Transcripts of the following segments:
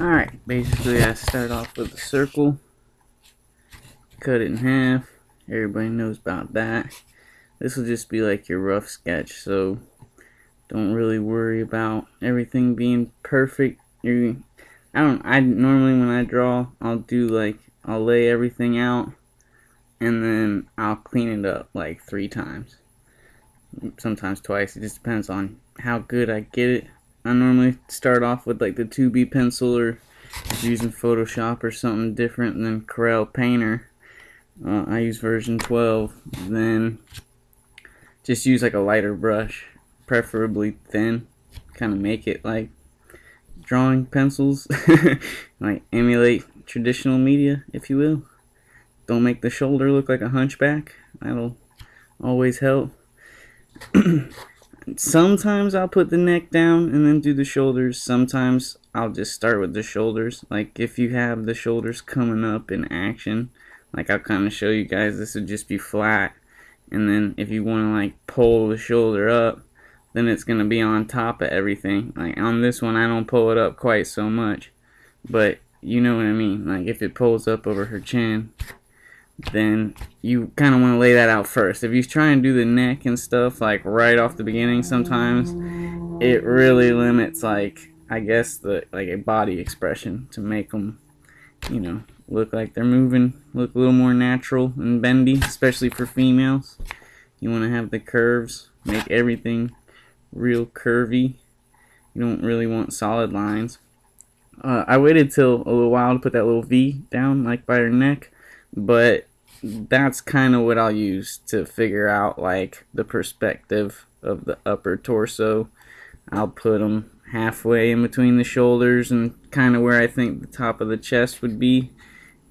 Alright, basically I start off with a circle, cut it in half. Everybody knows about that. This will just be like your rough sketch, so don't really worry about everything being perfect. I normally when I draw, I'll lay everything out and then I'll clean it up like 3 times. Sometimes twice. It just depends on how good I get it. I normally start off with like the 2B pencil, or using Photoshop or something different than Corel Painter. I use version 12. Then just use like a lighter brush, preferably thin. Kind of make it like drawing pencils, like emulate traditional media, if you will. Don't make the shoulder look like a hunchback. That'll always help. Sometimes I'll put the neck down and then do the shoulders. Sometimes I'll just start with the shoulders. Like if you have the shoulders coming up in action, like I'll kind of show you guys, this would just be flat. And then if you want to like pull the shoulder up, then it's going to be on top of everything. Like on this one, I don't pull it up quite so much. But you know what I mean. Like if it pulls up over her chin, then you kind of want to lay that out first. If you try and do the neck and stuff like right off the beginning, sometimes it really limits, like, I guess, the like a body expression to make them, look like they're moving, look a little more natural and bendy, especially for females. You want to have the curves, make everything real curvy. You don't really want solid lines. I waited till a little while to put that little V down, like by her neck, but that's kind of what I'll use to figure out like the perspective of the upper torso. I'll put them halfway in between the shoulders and kind of where I think the top of the chest would be.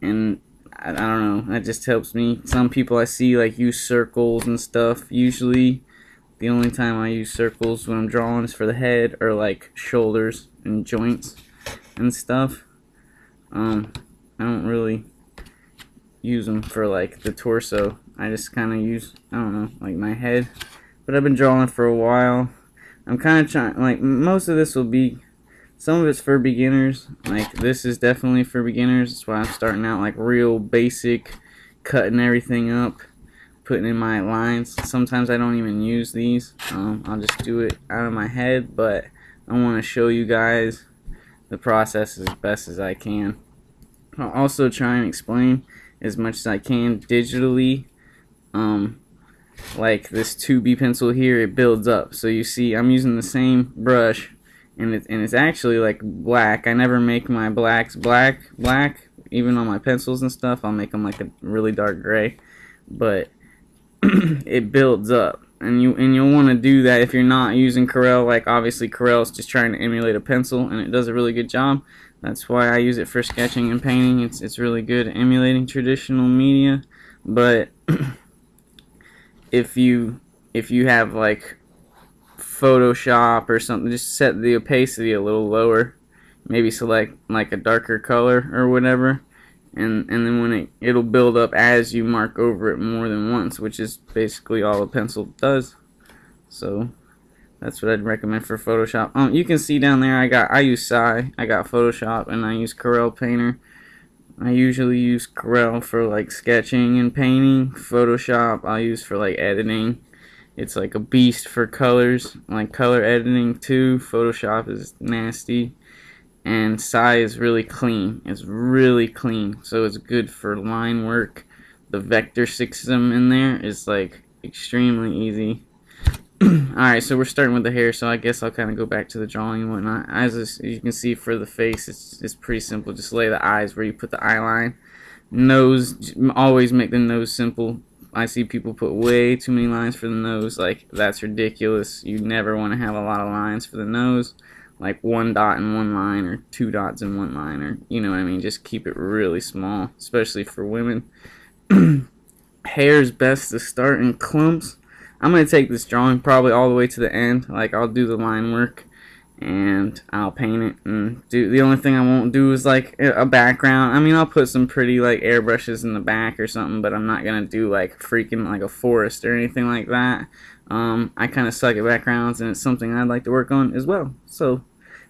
And I don't know, that just helps me. Some people I see like use circles and stuff. Usually the only time I use circles when I'm drawing is for the head or like shoulders and joints and stuff. I don't really use them for like the torso. I just kind of use, I don't know, like my head. But I've been drawing for a while. I'm kind of trying, like, most of this will be, some of it's for beginners. Like this is definitely for beginners. That's why I'm starting out like real basic, cutting everything up, putting in my lines. Sometimes I don't even use these. I'll just do it out of my head, but I want to show you guys the process as best as I can. I'll also try and explain as much as I can digitally. Like this 2B pencil here, it builds up. So you see I'm using the same brush, and it's actually like black. I never make my blacks black. Even on my pencils and stuff, I'll make them like a really dark gray. But it builds up, and you'll want to do that if you're not using Corel. Like obviously Corel is just trying to emulate a pencil, and it does a really good job. That's why I use it for sketching and painting. It's really good at emulating traditional media. But if you have like Photoshop or something, just set the opacity a little lower. Maybe select like a darker color or whatever. And then when it'll build up as you mark over it more than once, which is basically all a pencil does. So that's what I'd recommend for Photoshop. You can see down there I use Sai, I got Photoshop, and I use Corel Painter. I usually use Corel for like sketching and painting. Photoshop I'll use for like editing. It's like a beast for colors, like color editing too. Photoshop is nasty. And Sai is really clean. It's really clean, so it's good for line work. The vector system in there is like extremely easy. Alright, so we're starting with the hair, so I guess I'll kind of go back to the drawing and whatnot. As you can see for the face, it's pretty simple. Just lay the eyes where you put the eye line. Nose, always make the nose simple. I see people put way too many lines for the nose. Like, that's ridiculous. You never want to have a lot of lines for the nose. Like 1 dot in 1 line, or 2 dots in 1 line, or you know what I mean. Just keep it really small, especially for women. Hair's best to start in clumps. I'm going to take this drawing probably all the way to the end. Like, I'll do the line work and I'll paint it, and the only thing I won't do is like a background. I mean, I'll put some pretty like airbrushes in the back or something, but I'm not going to do like freaking like a forest or anything like that. I kind of suck at backgrounds, and it's something I'd like to work on as well. So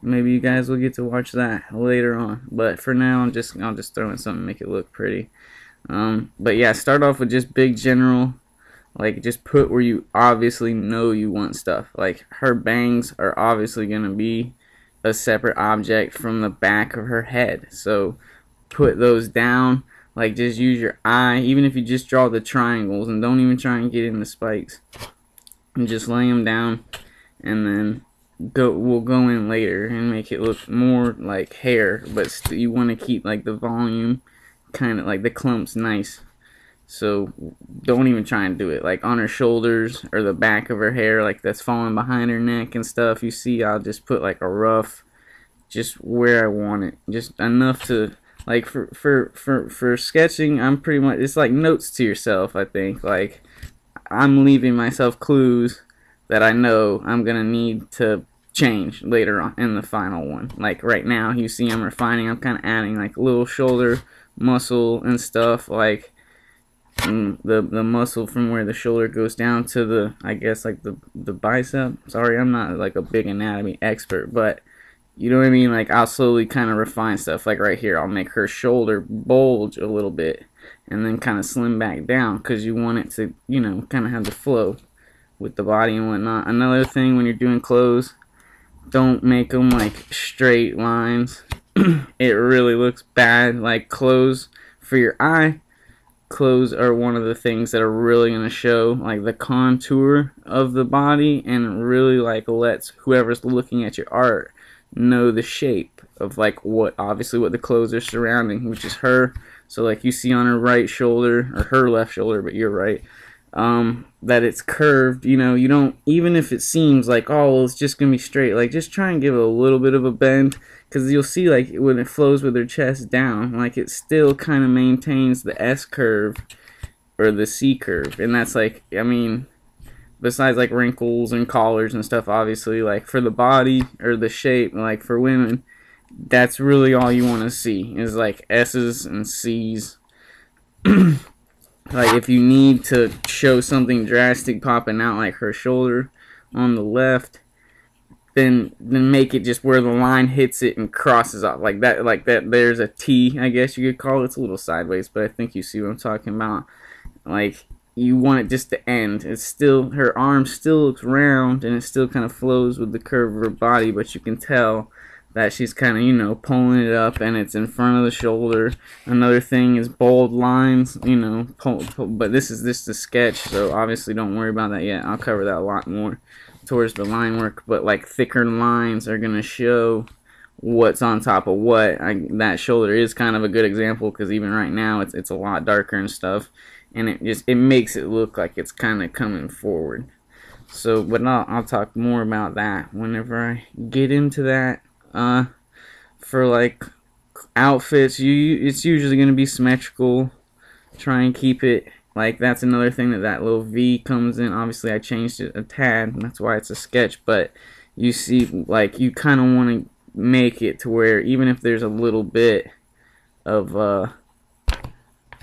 maybe you guys will get to watch that later on. But for now, I'll just throw in something to make it look pretty. But yeah, start off with just big general. Like, just put where you obviously know you want stuff. Like, her bangs are obviously going to be a separate object from the back of her head. So, put those down. Like, just use your eye. Even if you just draw the triangles and don't even try and get in the spikes. And just lay them down. And then we'll go in later and make it look more like hair. But you want to keep, like, the volume, kind of like the clumps nice. So don't even try and do it. Like on her shoulders or the back of her hair, like that's falling behind her neck and stuff. You see, I'll just put like a rough, just where I want it, just enough to like for sketching. I'm pretty much, it's like notes to yourself. I think like I'm leaving myself clues that I know I'm gonna need to change later on in the final one. Like right now, you see I'm refining. I'm kind of adding like little shoulder muscle and stuff like. The muscle from where the shoulder goes down to the, I guess, like the bicep. Sorry, I'm not like a big anatomy expert, but you know what I mean. Like I'll slowly kind of refine stuff. Like right here, I'll make her shoulder bulge a little bit and then kind of slim back down because you want it to, you know, kind of have the flow with the body and whatnot. Another thing when you're doing clothes, don't make them like straight lines. It really looks bad. Like clothes for your eye. Clothes are one of the things that are really going to show like the contour of the body and really like lets whoever's looking at your art know the shape of like what obviously what the clothes are surrounding, which is her. So like you see on her right shoulder or her left shoulder, but you're right, that it's curved. You know, you don't, even if it seems like, oh well, it's just gonna be straight, like just try and give it a little bit of a bend, because you'll see like when it flows with her chest down, like it still kind of maintains the S curve or the C curve. And that's like, I mean, besides like wrinkles and collars and stuff, obviously like for the body or the shape, like for women, that's really all you want to see is like S's and C's. Like if you need to show something drastic popping out like her shoulder on the left, then make it just where the line hits it and crosses off like that. There's a T, I guess you could call it. It's a little sideways, but I think you see what I'm talking about. Like you want it just to end. It's still, her arm still looks round and it still kind of flows with the curve of her body, but you can tell that she's kind of, you know, pulling it up and it's in front of the shoulder. Another thing is bold lines, you know, but this is just a sketch, so obviously don't worry about that yet. I'll cover that a lot more towards the line work, but like thicker lines are going to show what's on top of what. That shoulder is kind of a good example because even right now it's a lot darker and stuff, and it makes it look like it's kind of coming forward. So, but I'll talk more about that whenever I get into that. For like outfits, it's usually going to be symmetrical. Try and keep it like, that's another thing that little V comes in. Obviously I changed it a tad and that's why it's a sketch, but you see like you kind of want to make it to where even if there's a little bit of a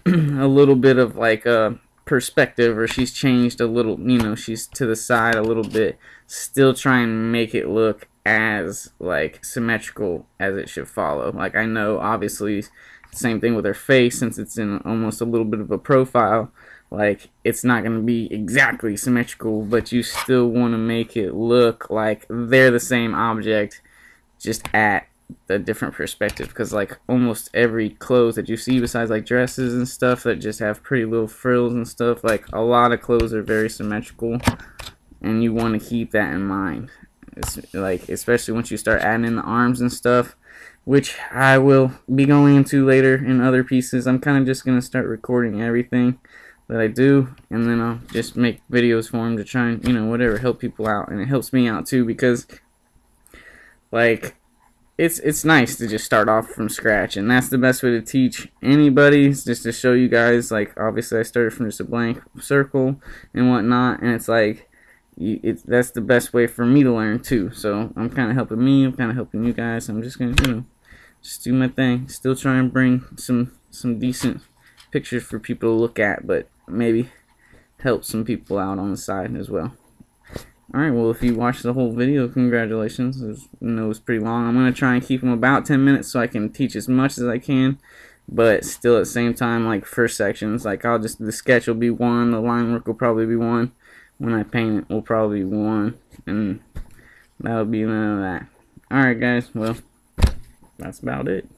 little bit of like a perspective, or she's changed a little, you know, she's to the side a little bit, still try and make it look as like symmetrical as it should follow. Like I know obviously same thing with her face, since it's in almost a little bit of a profile, like it's not going to be exactly symmetrical, but you still want to make it look like they're the same object, just at a different perspective. Because like almost every clothes that you see, besides like dresses and stuff that just have pretty little frills and stuff, like a lot of clothes are very symmetrical, and you want to keep that in mind. It's like, especially once you start adding in the arms and stuff, which I will be going into later in other pieces. I'm kind of just going to start recording everything that I do, and then I'll just make videos for them to try and, you know, whatever, help people out. And it helps me out too, because like it's nice to just start off from scratch, and that's the best way to teach anybody, is just to show you guys. Like obviously I started from just a blank circle and whatnot, and it's like that's the best way for me to learn too. So I'm kind of helping me, I'm kind of helping you guys. I'm just gonna, you know, just do my thing, still try and bring some decent pictures for people to look at, but maybe help some people out on the side as well. Alright, well, if you watched the whole video, congratulations. It was pretty long. I'm going to try and keep them about 10 minutes so I can teach as much as I can. But still at the same time, like first sections, like the sketch will be 1, the line work will probably be 1. When I paint it, will probably be 1. And that'll be none of that. Alright guys, well, that's about it.